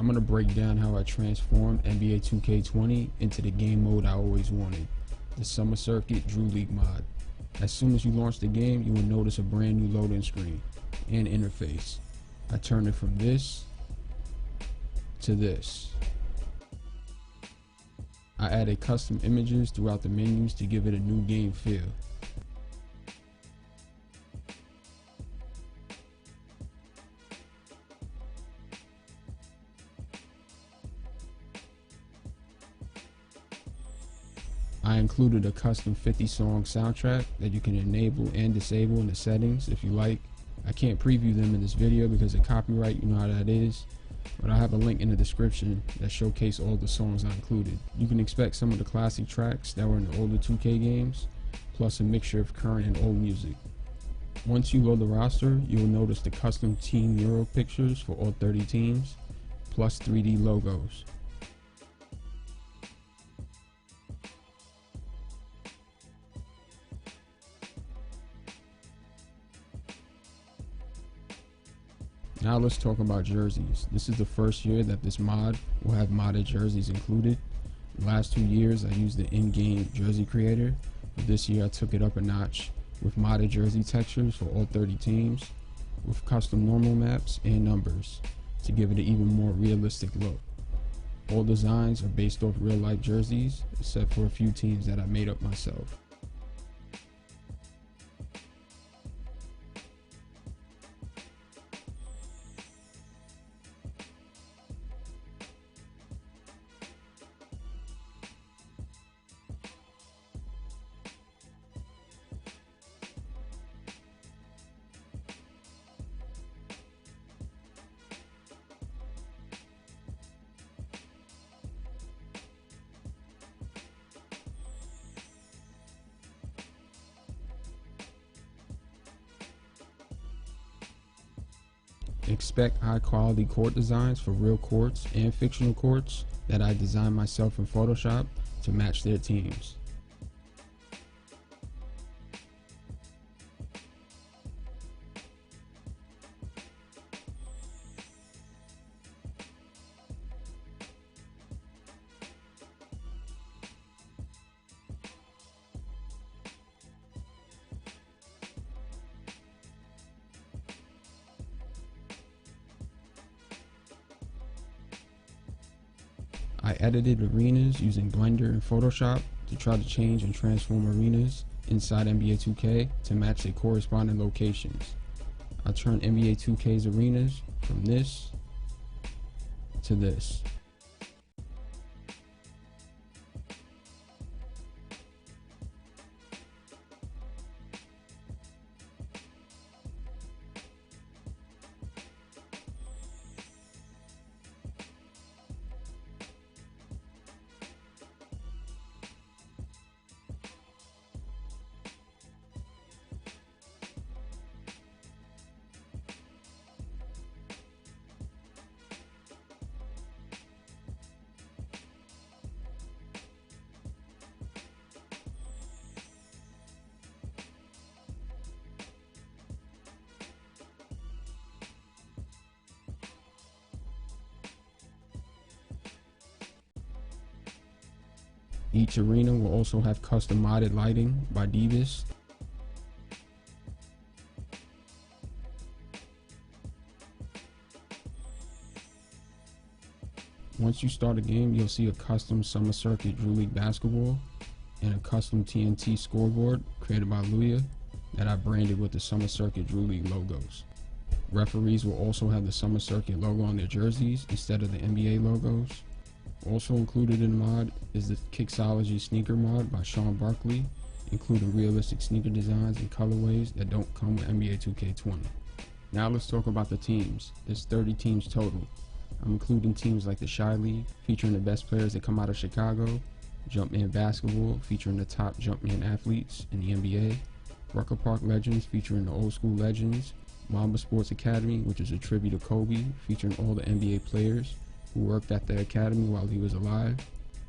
I'm going to break down how I transformed NBA 2K20 into the game mode I always wanted, the Summer Circuit Drew League mod. As soon as you launch the game, you will notice a brand new loading screen and interface. I turned it from this to this. I added custom images throughout the menus to give it a new game feel. I included a custom 50-song soundtrack that you can enable and disable in the settings if you like. I can't preview them in this video because of copyright, you know how that is, but I have a link in the description that showcase all the songs I included. You can expect some of the classic tracks that were in the older 2K games, plus a mixture of current and old music. Once you load the roster, you will notice the custom team mural pictures for all 30 teams, plus 3D logos. Now let's talk about jerseys. This is the first year that this mod will have modded jerseys included. The last 2 years I used the in-game jersey creator, but this year I took it up a notch with modded jersey textures for all 30 teams, with custom normal maps and numbers to give it an even more realistic look. All designs are based off real-life jerseys, except for a few teams that I made up myself. Expect high quality court designs for real courts and fictional courts that I designed myself in Photoshop to match their teams. I edited arenas using Blender and Photoshop to try to change and transform arenas inside NBA 2K to match their corresponding locations. I turned NBA 2K's arenas from this to this. Each arena will also have custom modded lighting by Divas. Once you start a game, you'll see a custom Summer Circuit Drew League basketball and a custom TNT scoreboard created by Luya that I branded with the Summer Circuit Drew League logos. Referees will also have the Summer Circuit logo on their jerseys instead of the NBA logos. Also included in the mod is the Kicksology sneaker mod by Sean Barkley, including realistic sneaker designs and colorways that don't come with NBA 2K20. Now let's talk about the teams. There's 30 teams total. I'm including teams like the Shy League, featuring the best players that come out of Chicago, Jumpman Basketball, featuring the top Jumpman athletes in the NBA, Rucker Park Legends, featuring the old school legends, Mamba Sports Academy, which is a tribute to Kobe, featuring all the NBA players who worked at the academy while he was alive,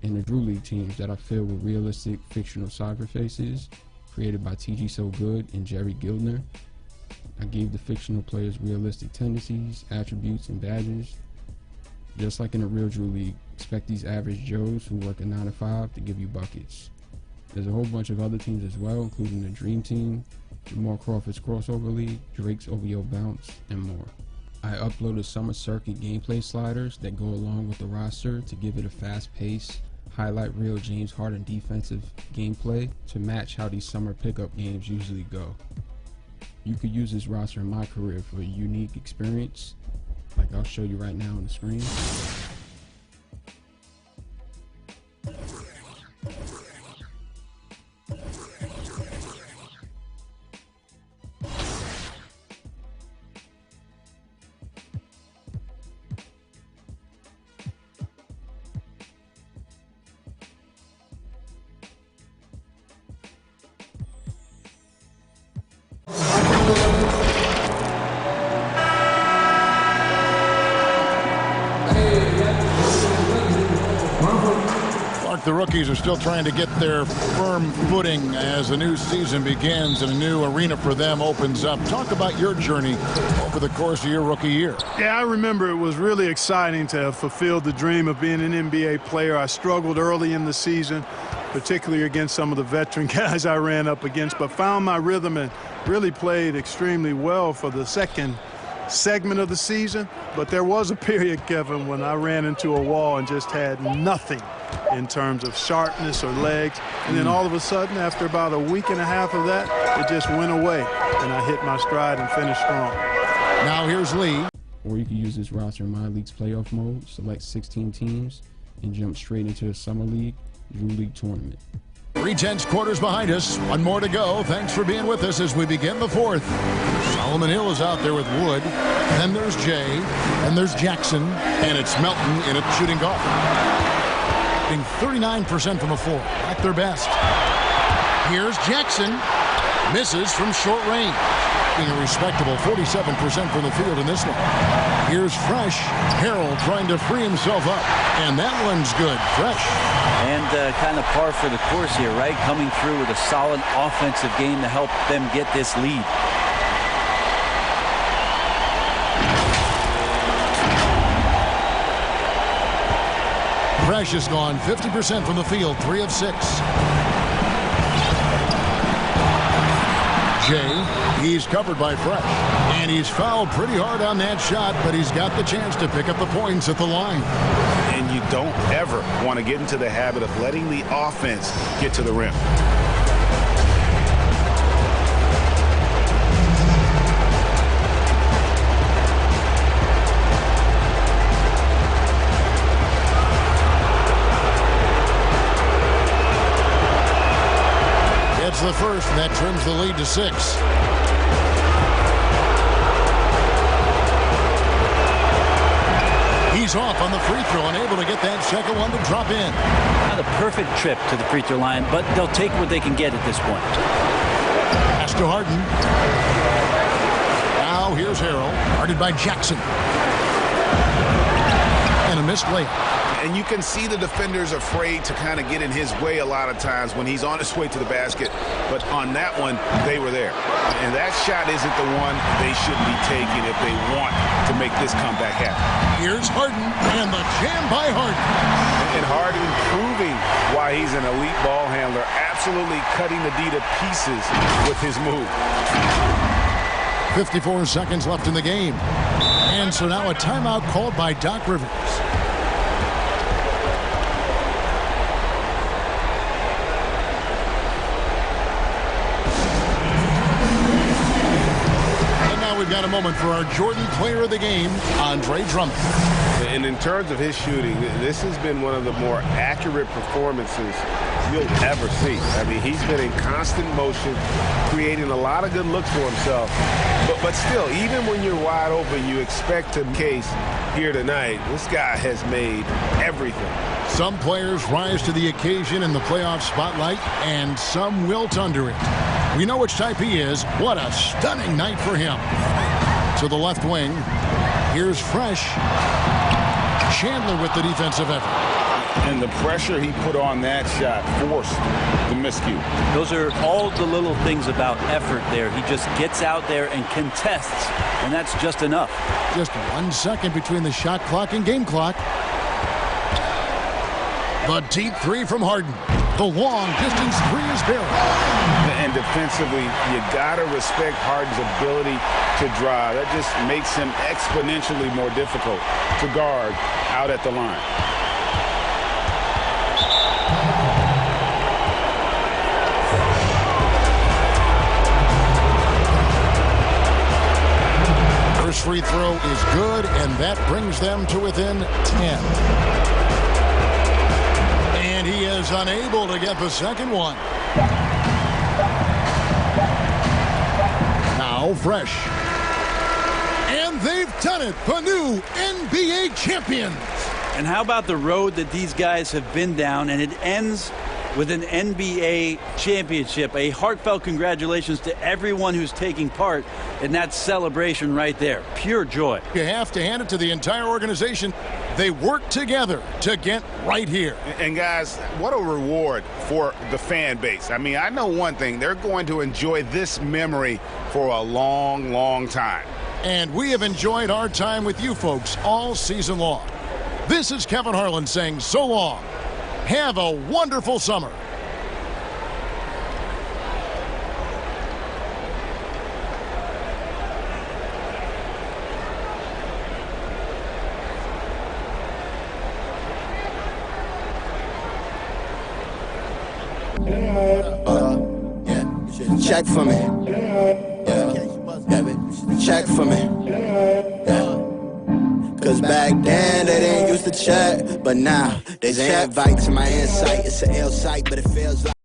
and the Drew League teams that are filled with realistic fictional soccer faces created by TG So Good and Jerry Gildner. I gave the fictional players realistic tendencies, attributes, and badges. Just like in a real Drew League, expect these average Joes who work a 9 to 5 to give you buckets. There's a whole bunch of other teams as well, including the Dream Team, Jamal Crawford's Crossover League, Drake's OVO Bounce, and more. I uploaded Summer Circuit gameplay sliders that go along with the roster to give it a fast pace, highlight real James Harden defensive gameplay to match how these summer pickup games usually go. You could use this roster in my career for a unique experience, like I'll show you right now on the screen. The rookies are still trying to get their firm footing as the new season begins and a new arena for them opens up. Talk about your journey over the course of your rookie year. Yeah, I remember it was really exciting to have fulfilled the dream of being an NBA player. I struggled early in the season, particularly against some of the veteran guys I ran up against, but found my rhythm and really played extremely well for the second segment of the season. But there was a period, Kevin, when I ran into a wall and just had nothing in terms of sharpness or legs. And then all of a sudden, after about a week and a half of that, it just went away. And I hit my stride and finished strong. Now here's Lee. Or you can use this roster in my league's playoff mode, select 16 teams, and jump straight into a Summer League, Drew League tournament. 3/10 quarters behind us. One more to go. Thanks for being with us as we begin the fourth. Solomon Hill is out there with Wood. Then there's Jay. Then there's Jackson. And it's Melton in a shooting guard. 39% from the floor, at their best. Here's Jackson, misses from short range. Being a respectable 47% from the field in this one. Here's Fresh, Harold trying to free himself up, and that one's good. Fresh. And kind of par for the course here, right? Coming through with a solid offensive game to help them get this lead. Fresh has gone 50% from the field, 3 of 6. Jay, he's covered by Fresh. And he's fouled pretty hard on that shot, but he's got the chance to pick up the points at the line. And you don't ever want to get into the habit of letting the offense get to the rim. The first, and that trims the lead to 6. He's off on the free throw, unable to get that second one to drop in. Not a perfect trip to the free throw line, but they'll take what they can get at this point. Pass to Harden. Now here's Harold, guarded by Jackson. And a missed layup. And you can see the defenders afraid to kind of get in his way a lot of times when he's on his way to the basket. But on that one, they were there. And that shot isn't the one they should be taking if they want to make this comeback happen. Here's Harden, and the jam by Harden. And Harden proving why he's an elite ball handler, absolutely cutting the D to pieces with his move. 54 seconds left in the game. And so now a timeout called by Doc Rivers. We've got a moment for our Jordan Player of the Game, Drummond. And in terms of his shooting, this has been one of the more accurate performances you'll ever see. I mean, he's been in constant motion, creating a lot of good looks for himself. But still, even when you're wide open, you expect to case here tonight. This guy has made everything. Some players rise to the occasion in the playoff spotlight, and some wilt under it. We know which type he is. What a stunning night for him. To the left wing, here's Fresh. Chandler with the defensive effort. And the pressure he put on that shot forced the miscue. Those are all the little things about effort there. He just gets out there and contests, and that's just enough. Just 1 second between the shot clock and game clock. The deep three from Harden. The long distance three is barely. And defensively, you got to respect Harden's ability to drive. That just makes him exponentially more difficult to guard out at the line. First free throw is good, and that brings them to within 10. And he is unable to get the second one. Now Fresh. And they've done it, the new NBA champions. And how about the road that these guys have been down, and it ends with an NBA championship. A heartfelt congratulations to everyone who's taking part in that celebration right there. Pure joy. You have to hand it to the entire organization. They worked together to get right here. And guys, what a reward for the fan base. I mean, I know one thing. They're going to enjoy this memory for a long, long time. And we have enjoyed our time with you folks all season long. This is Kevin Harlan saying so long. Have a wonderful summer. Check for me. Check for me. Cause back then they didn't used to check, but now there's an invite to my insight. It's an L site, but it feels like